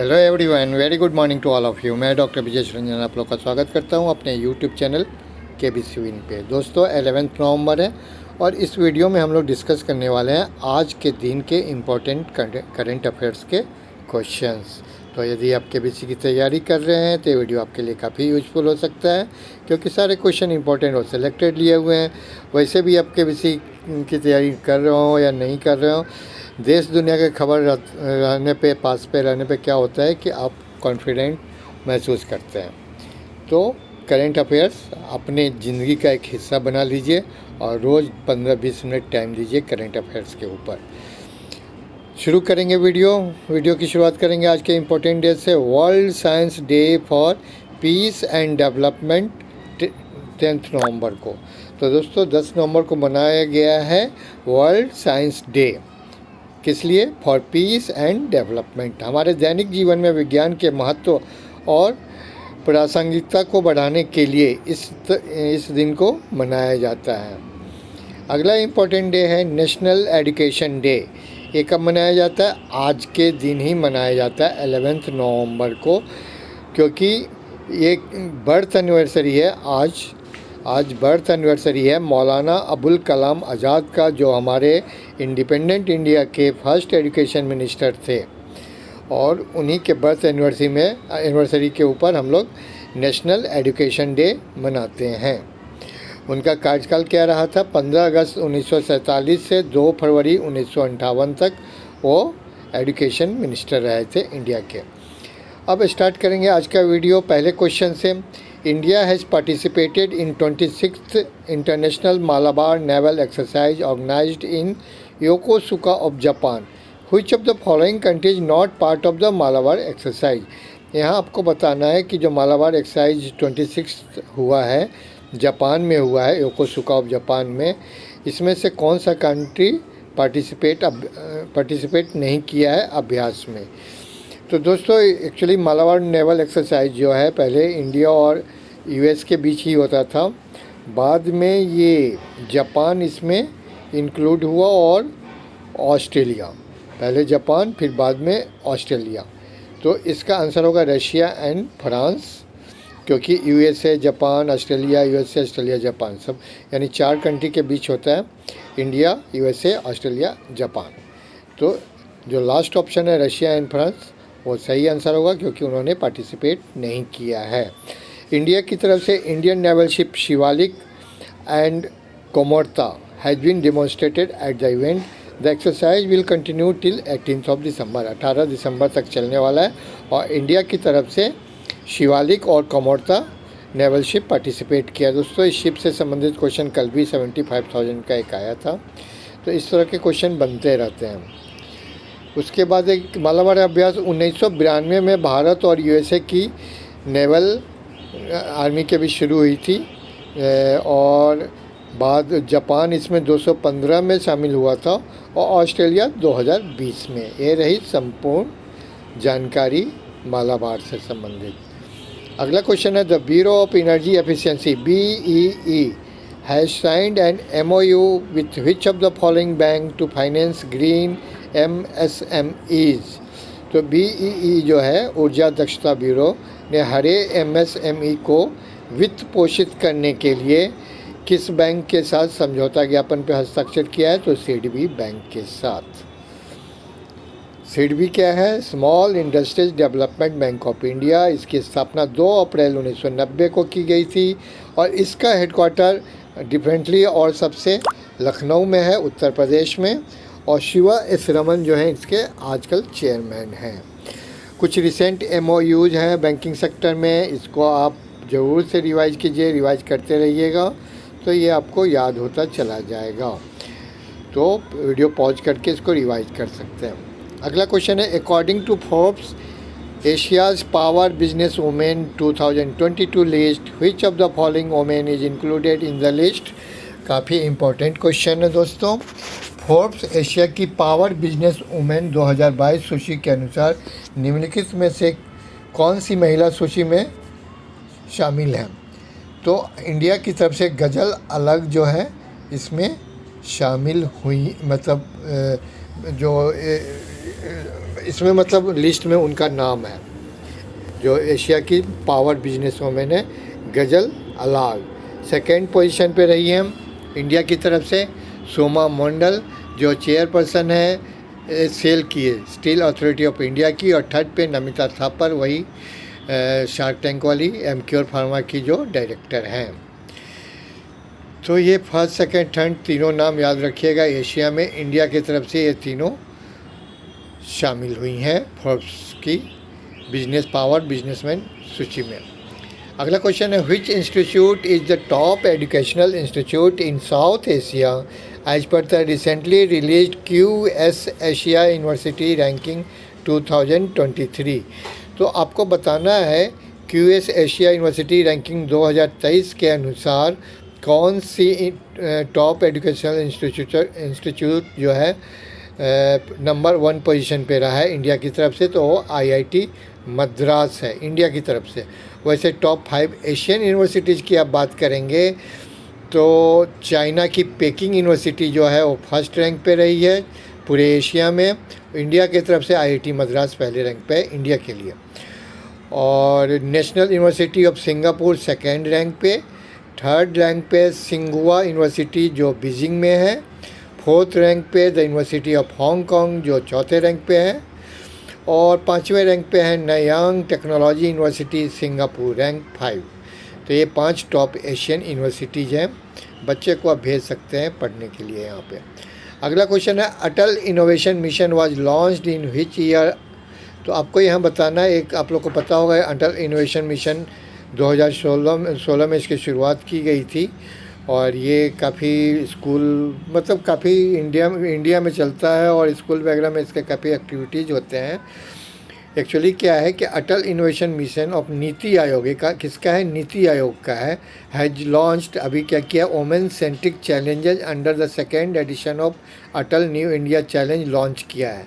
Hello everyone, very good morning to all of you. मैं doctor Vijay Ranjan आप लोग का स्वागत करता हूं अपने यूट्यूब चैनल KBC विन पे। दोस्तों 11 नवंबर है और इस वीडियो में हम लोग डिस्कस करने वाले हैं आज के दिन के इम्पोर्टेंट करंट अफेयर्स के क्वेश्चंस। तो यदि आप KBC की तैयारी कर रहे हैं तो ये वीडियो आपके लिए काफ़ी यूजफुल हो सकता है, क्योंकि सारे क्वेश्चन इंपॉर्टेंट और सिलेक्टेड लिए हुए हैं। वैसे भी आप KBC की तैयारी कर रहे हो या नहीं कर रहे हो, देश दुनिया के खबर रहने पे पास पे रहने पे क्या होता है कि आप कॉन्फिडेंट महसूस करते हैं। तो करंट अफेयर्स अपने ज़िंदगी का एक हिस्सा बना लीजिए और रोज़ 15-20 मिनट टाइम दीजिए करंट अफेयर्स के ऊपर। शुरू करेंगे वीडियो की शुरुआत करेंगे आज के इम्पोर्टेंट डे से। World science day for piece and development 10 नवंबर को। तो दोस्तों 10 नवंबर को मनाया गया है वर्ल्ड साइंस डे। किस लिए? For piece and development. हमारे दैनिक जीवन में विज्ञान के महत्व और प्रासंगिकता को बढ़ाने के लिए इस दिन को मनाया जाता है। अगला इम्पोर्टेंट डे है नेशनल एजुकेशन डे। ये कब मनाया जाता है? आज के दिन ही मनाया जाता है 11 नवंबर को, क्योंकि ये बर्थ एनिवर्सरी है। आज बर्थ एनिवर्सरी है मौलाना अबुल कलाम आज़ाद का, जो हमारे इंडिपेंडेंट इंडिया के फर्स्ट एजुकेशन मिनिस्टर थे। और उन्हीं के बर्थ एनिवर्सरी के ऊपर हम लोग नेशनल एजुकेशन डे मनाते हैं। उनका कार्यकाल क्या रहा था? 15 अगस्त 1947 से 2 फरवरी 1958 तक वो एजुकेशन मिनिस्टर रहे थे इंडिया के। अब स्टार्ट करेंगे आज का वीडियो पहले क्वेश्चन से। India has participated in 26th international Malabar naval exercise organised in Yokosuka of Japan. Which of the following country is not part of the Malabar exercise. यहाँ आपको बताना है कि जो मालाबार एक्सरसाइज 26 हुआ है जापान में हुआ है, योकोसुका ऑफ जापान में, इसमें से कौन सा कंट्री पार्टिसिपेट नहीं किया है अभ्यास में। तो दोस्तों एक्चुअली मालाबार नेवल एक्सरसाइज जो है पहले इंडिया और US के बीच ही होता था। बाद में ये जापान इसमें इंक्लूड हुआ और ऑस्ट्रेलिया, पहले जापान फिर बाद में ऑस्ट्रेलिया। तो इसका आंसर होगा रशिया एंड फ्रांस, क्योंकि USA Japan Australia, USA Australia Japan, सब यानी 4 कंट्री के बीच होता है, इंडिया USA ऑस्ट्रेलिया जापान। तो जो लास्ट ऑप्शन है रशिया एंड फ्रांस वो सही आंसर होगा, क्योंकि उन्होंने पार्टिसिपेट नहीं किया है। इंडिया की तरफ से Indian naval ship Shivalik and Kamorta has been demonstrated at the event. The exercise will continue till 18 December. 18 दिसंबर तक चलने वाला है और इंडिया की तरफ से शिवालिक और कोमोर्ता नेवल शिप पार्टिसिपेट किया। दोस्तों इस शिप से संबंधित क्वेश्चन कल भी 75,000 का एक आया था। तो इस तरह के क्वेश्चन बनते रहते हैं। उसके बाद एक मालाबार अभ्यास 1992 में भारत और USA की नेवल आर्मी के बीच शुरू हुई थी और बाद जापान इसमें 215 में शामिल हुआ था और ऑस्ट्रेलिया 2020 में। ये रही संपूर्ण जानकारी मालाबार से संबंधित। अगला क्वेश्चन है the bureau of energy efficiency BEE has signed an MOU with which of the following bank to finance green MSMEs। तो BEE जो है ऊर्जा दक्षता ब्यूरो ने हरे MSME को वित्त पोषित करने के लिए किस बैंक के साथ समझौता ज्ञापन पर हस्ताक्षर किया है? तो SIDBI बैंक के साथ। SIDBI क्या है? Small industries development bank of India. इसकी स्थापना 2 अप्रैल 1990 को की गई थी और इसका हेडक्वार्टर डिफरेंटली और सबसे लखनऊ में है, उत्तर प्रदेश में। और शिवा एस रमन जो हैं इसके आजकल चेयरमैन हैं। कुछ रिसेंट MOUs हैं बैंकिंग सेक्टर में, इसको आप ज़रूर से रिवाइज कीजिए, रिवाइज करते रहिएगा तो ये आपको याद होता चला जाएगा। तो वीडियो पॉज करके इसको रिवाइज कर सकते हैं। अगला क्वेश्चन है according to Forbes Asia's power business women 2022 list which of the following women is included in the list. काफ़ी इंपॉर्टेंट क्वेश्चन है दोस्तों। फोर्ब्स एशिया की पावर बिजनेस वुमेन 2022 सूची के अनुसार निम्नलिखित में से कौन सी महिला सूची में शामिल है? तो इंडिया की तरफ से गज़ल अलग जो है इसमें शामिल हुई, मतलब जो इसमें मतलब लिस्ट में उनका नाम है, जो एशिया की पावर बिजनेस वुमेन है, गजल अलाल। सेकंड पोजीशन पे रही हैं इंडिया की तरफ से सोमा मंडल, जो चेयरपर्सन है सेल की है स्टील अथॉरिटी ऑफ इंडिया की। और थर्ड पे नमिता थापर, वही शार्क टैंक वाली एमक्योर फार्मा की जो डायरेक्टर हैं। तो ये फर्स्ट सेकंड थर्ड तीनों नाम याद रखिएगा। एशिया में इंडिया की तरफ से ये तीनों शामिल हुई हैं फोर्ब्स की बिजनेस पावर बिजनेसमैन सूची में। अगला क्वेश्चन है, which institute is the top educational institute in South Asia as per the recently released QS Asia university ranking 2023। तो आपको बताना है QS एशिया यूनिवर्सिटी रैंकिंग 2023 के अनुसार कौन सी टॉप एजुकेशनल इंस्टीट्यूट जो है नंबर 1 पोजीशन पे रहा है इंडिया की तरफ से, तो वो IIT मद्रास है इंडिया की तरफ से। वैसे टॉप 5 एशियन यूनिवर्सिटीज़ की आप बात करेंगे तो चाइना की पेकिंग यूनिवर्सिटी जो है वो फर्स्ट रैंक पे रही है पूरे एशिया में। इंडिया की तरफ से IIT मद्रास पहले रैंक पे है इंडिया के लिए। और national university of Singapore second rank पे, थर्ड रैंक पे सिंघुआ यूनिवर्सिटी जो बीजिंग में है, फोर्थ रैंक पे द यूनिवर्सिटी ऑफ हांगकांग जो चौथे रैंक पे है, और पाँचवें रैंक पे है नयांग टेक्नोलॉजी यूनिवर्सिटी सिंगापुर रैंक 5। तो ये 5 टॉप एशियन यूनिवर्सिटीज़ हैं, बच्चे को आप भेज सकते हैं पढ़ने के लिए यहाँ पे। अगला क्वेश्चन है, Atal innovation mission was launched in which year. तो आपको यहाँ बताना है, एक आप लोग को पता होगा अटल इनोवेशन मिशन 2016 में इसकी शुरुआत की गई थी। और ये काफ़ी स्कूल मतलब काफ़ी इंडिया में चलता है और स्कूल वगैरह में इसके काफ़ी एक्टिविटीज़ होते हैं। एक्चुअली क्या है कि अटल innovation mission of NITI Aayog का किसका है, नीति आयोग का है, हैज लॉन्च्ड। अभी क्या किया, women centric challenges under the second edition of Atal new India challenge launch किया है।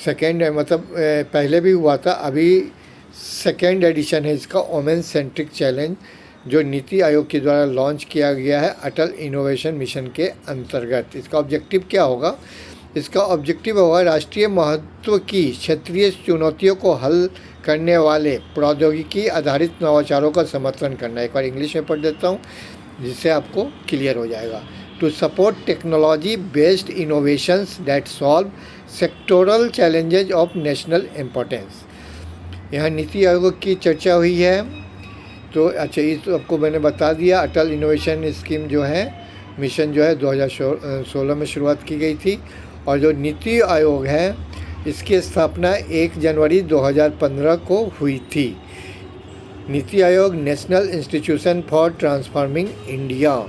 सेकेंड मतलब पहले भी हुआ था, अभी सेकेंड एडिशन है इसका वोमेन सेंट्रिक चैलेंज, जो नीति आयोग के द्वारा लॉन्च किया गया है अटल इनोवेशन मिशन के अंतर्गत। इसका ऑब्जेक्टिव क्या होगा, इसका ऑब्जेक्टिव होगा राष्ट्रीय महत्व की क्षेत्रीय चुनौतियों को हल करने वाले प्रौद्योगिकी आधारित नवाचारों का समर्थन करना। एक बार इंग्लिश में पढ़ देता हूँ जिससे आपको क्लियर हो जाएगा। To support technology based innovations that solve sectoral challenges of national importance. यहाँ नीति आयोग की चर्चा हुई है। तो अच्छा, इस आपको मैंने बता दिया, अटल इनोवेशन स्कीम जो है मिशन जो है 2016 में शुरुआत की गई थी। और जो नीति आयोग है इसकी स्थापना 1 जनवरी 2015 को हुई थी। NITI Aayog national institution for transforming India,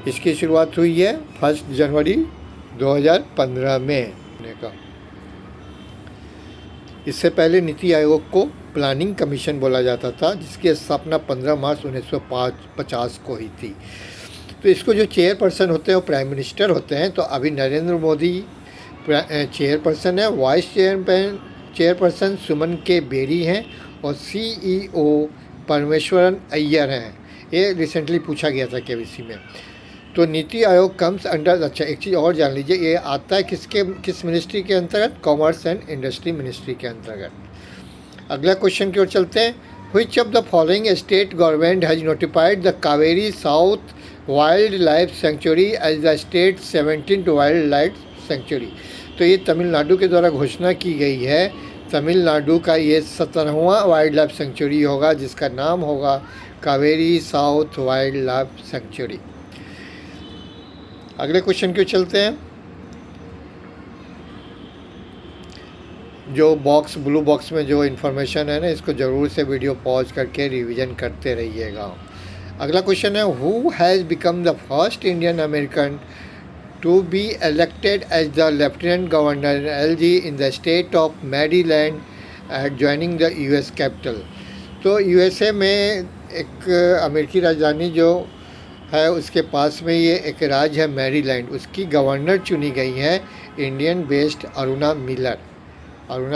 इसकी शुरुआत हुई है 1 जनवरी 2015 में का। इससे पहले नीति आयोग को प्लानिंग कमीशन बोला जाता था, जिसकी स्थापना 15 मार्च 1950 को हुई थी। तो इसको जो चेयरपर्सन होते हैं वो प्राइम मिनिस्टर होते हैं। तो अभी नरेंद्र मोदी चेयरपर्सन है, वाइस चेयरपर्सन सुमन के बेरी हैं और CEO परमेश्वरन अय्यर हैं। ये रिसेंटली पूछा गया था KBC में। तो नीति आयोग कम्स अंडर, अच्छा एक चीज़ और जान लीजिए, ये आता है किस मिनिस्ट्री के अंतर्गत, कॉमर्स एंड इंडस्ट्री मिनिस्ट्री के अंतर्गत। अगला क्वेश्चन की ओर चलते हैं, which of the following state government has notified the Kaveri south wildlife sanctuary as the state 17th wildlife sanctuary. तो ये तमिलनाडु के द्वारा घोषणा की गई है। तमिलनाडु का ये 17वां वाइल्ड लाइफ सेंचुरी होगा, जिसका नाम होगा Kaveri south wildlife century. अगले क्वेश्चन क्यों चलते हैं, जो ब्लू बॉक्स में जो इन्फॉर्मेशन है ना, इसको ज़रूर से वीडियो पॉज करके रिवीजन करते रहिएगा। अगला क्वेश्चन है, who has become the first Indian American to be elected as the Lieutenant Governor LG in the state of Maryland adjoining the US capital। तो USA में एक अमेरिकी राजधानी जो है उसके पास में ये एक राज्य है मैरीलैंड, उसकी गवर्नर चुनी गई हैं इंडियन बेस्ड अरुणा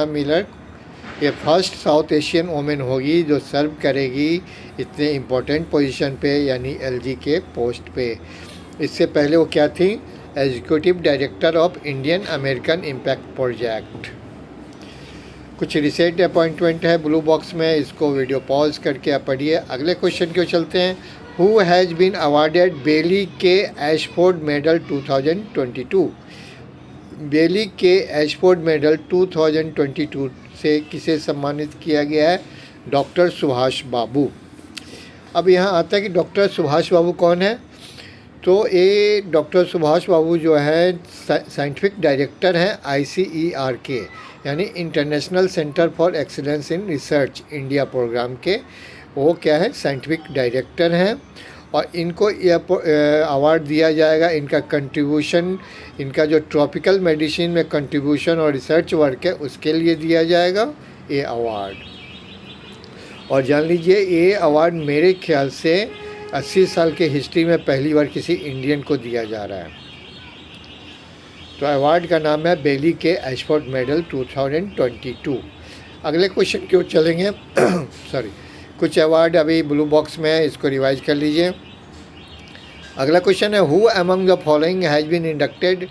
मिलर। ये फर्स्ट साउथ एशियन वोमेन होगी जो सर्व करेगी इतने इम्पोर्टेंट पोजीशन पे, यानी LG के पोस्ट पे। इससे पहले वो क्या थी, executive director of Indian American impact project. कुछ रिसेंट अपॉइंटमेंट है ब्लू बॉक्स में, इसको वीडियो पॉज करके आप पढ़िए। अगले क्वेश्चन की ओर चलते हैं। हु हैज़ बीन अवार्डेड बेली के एशफोर्ड मेडल 2022? बेली के एशफोर्ड मेडल 2022 से किसे सम्मानित किया गया है? डॉक्टर सुभाष बाबू। अब यहाँ आता है कि डॉक्टर सुभाष बाबू कौन है। तो ये डॉक्टर सुभाष बाबू जो है साइंटिफिक डायरेक्टर हैं ICER के, यानी international centre for excellence in research India programme के। वो क्या है, साइंटिफिक डायरेक्टर हैं और इनको यह अवार्ड दिया जाएगा। इनका कंट्रीब्यूशन, इनका जो ट्रॉपिकल मेडिसिन में कंट्रीब्यूशन और रिसर्च वर्क है उसके लिए दिया जाएगा ये अवार्ड। और जान लीजिए ये अवार्ड मेरे ख्याल से 80 साल के हिस्ट्री में पहली बार किसी इंडियन को दिया जा रहा है। तो अवार्ड का नाम है बेली के एशफोर्ड मेडल 2022। अगले क्वेश्चन की ओर चलेंगे। सॉरी, कुछ अवार्ड अभी ब्लू बॉक्स में है, इसको रिवाइज कर लीजिए। अगला क्वेश्चन है, who among the following has been inducted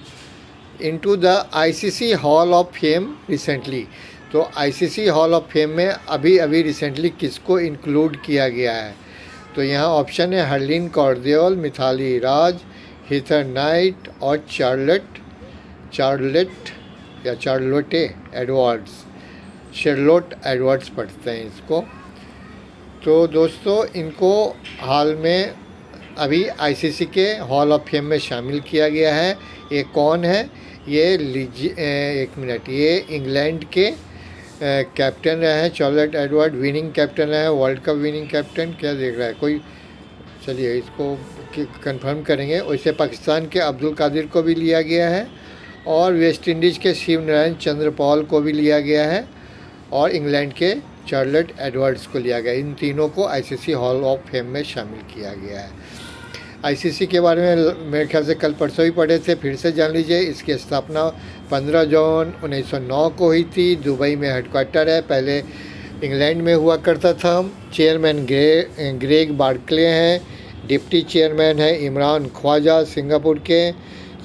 into the ICC hall of fame recently? तो ICC हॉल ऑफ फेम में अभी रिसेंटली किसको इंक्लूड किया गया है? तो यहाँ ऑप्शन है हरलीन कॉर्देल, मिथाली राज, हीथर नाइट और चार्लोटे एडवर्ड्स। शार्लोट एडवर्ड्स पढ़ते हैं इसको। तो दोस्तों इनको हाल में अभी ICC के हॉल ऑफ फेम में शामिल किया गया है। ये कौन है? ये एक मिनट, ये इंग्लैंड के कैप्टन रहे हैं चार्लोट एडवर्ड, विनिंग कैप्टन रहे हैं, वर्ल्ड कप विनिंग कैप्टन। क्या देख रहा है कोई? चलिए इसको कंफर्म करेंगे। वैसे पाकिस्तान के अब्दुल कादिर को भी लिया गया है और वेस्ट इंडीज़ के शिव नारायण चंद्रपॉल को भी लिया गया है और इंग्लैंड के चार्लोट एडवर्ड्स को लिया गया। इन तीनों को ICC हॉल ऑफ फेम में शामिल किया गया है। ICC के बारे में मेरे ख्याल से कल परसों ही पढ़े थे, फिर से जान लीजिए। इसकी स्थापना 15 जून 1909 को हुई थी। दुबई में हेडक्वार्टर है, पहले इंग्लैंड में हुआ करता था। चेयरमैन ग्रेग बार्कले हैं, डिप्टी चेयरमैन है इमरान ख्वाजा सिंगापुर के,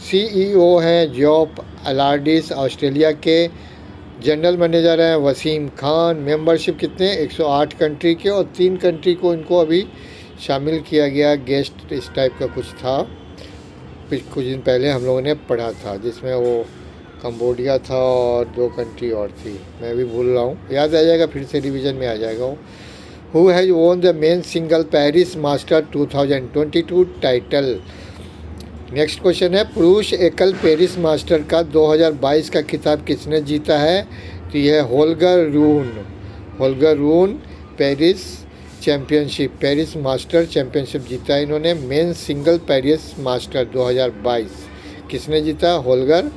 CEO हैं जॉब अलार्डिस ऑस्ट्रेलिया के, जनरल मैनेजर हैं वसीम खान। मेंबरशिप कितने? 108 कंट्री के, और 3 कंट्री को इनको अभी शामिल किया गया। गेस्ट इस टाइप का कुछ था, कुछ दिन पहले हम लोगों ने पढ़ा था, जिसमें वो कंबोडिया था और 2 कंट्री और थी, मैं भी भूल रहा हूँ, याद आ जाएगा, फिर से रिवीजन में आ जाएगा वो। Who has won the men single Paris master 2022 title? Next question है, पुरुष एकल पेरिस मास्टर का 2022 का खिताब किसने जीता है? तो यह Holger Rune Paris championship, Paris master championship जीता है इन्होंने। मेन सिंगल पेरिस मास्टर 2022 किसने जीता? होल्गर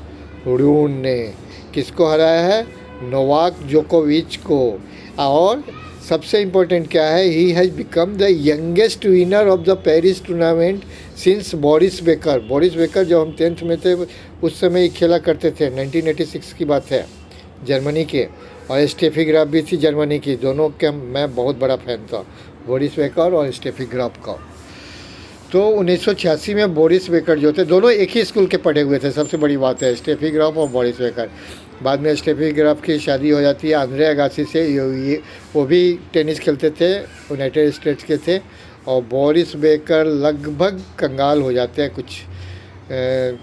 रून ने। किसको हराया है? नोवाक जोकोविच को। और सबसे इम्पोर्टेंट क्या है, he has become the youngest winner of the Paris tournament since Boris Becker जब हम 10th में थे उस समय ही खेला करते थे। 1986 की बात है, जर्मनी के, और स्टेफी ग्राफ भी थी जर्मनी की। दोनों के मैं बहुत बड़ा फ़ैन था, बोरिस बेकर और स्टेफी ग्राफ का। तो 1986 में बोरिस बेकर जो थे, दोनों एक ही स्कूल के पढ़े हुए थे, सबसे बड़ी बात है, स्टेफी ग्राफ और बोरिस बेकर। बाद में स्टेफी ग्राफ की शादी हो जाती है आंद्रे अगासी से, ये वो भी टेनिस खेलते थे, यूनाइटेड स्टेट्स के थे। और बोरिस बेकर लगभग कंगाल हो जाते हैं, कुछ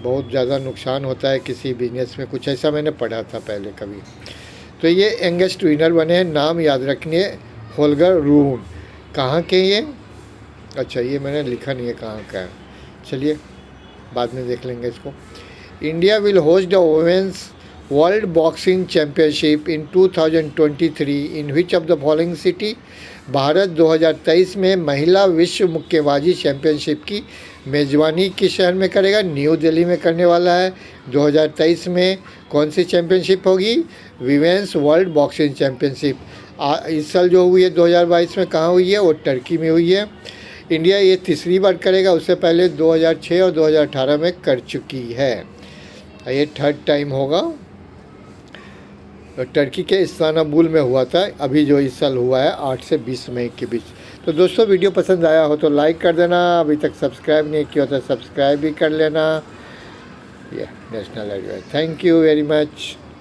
बहुत ज़्यादा नुकसान होता है किसी बिजनेस में, कुछ ऐसा मैंने पढ़ा था पहले कभी। तो ये यंगेस्ट विनर बने हैं, नाम याद रखिए, होल्गर रून। कहाँ के ये? अच्छा, ये मैंने लिखा नहीं है कहाँ का है, चलिए बाद में देख लेंगे इसको। India will host the women's world boxing championship in 2023 in which of the following city? Bharat 2023 में महिला विश्व मुक्केबाजी चैम्पियनशिप की मेज़बानी किस शहर में करेगा? न्यू दिल्ली में करने वाला है। 2023 में कौन सी चैम्पियनशिप होगी? Women's world boxing championship. इस साल जो हुई है 2022 में कहाँ हुई है? वो टर्की में हुई है। इंडिया ये तीसरी बार करेगा, उससे पहले 2006 और 2018 में कर चुकी है, ये 3rd टाइम होगा। टर्की के इस्तांबुल में हुआ था, अभी जो इस साल हुआ है 8 से 20 मई के बीच। तो दोस्तों वीडियो पसंद आया हो तो लाइक कर देना, अभी तक सब्सक्राइब नहीं किया तो सब्सक्राइब भी कर लेना। ये national advice. Thank you very much.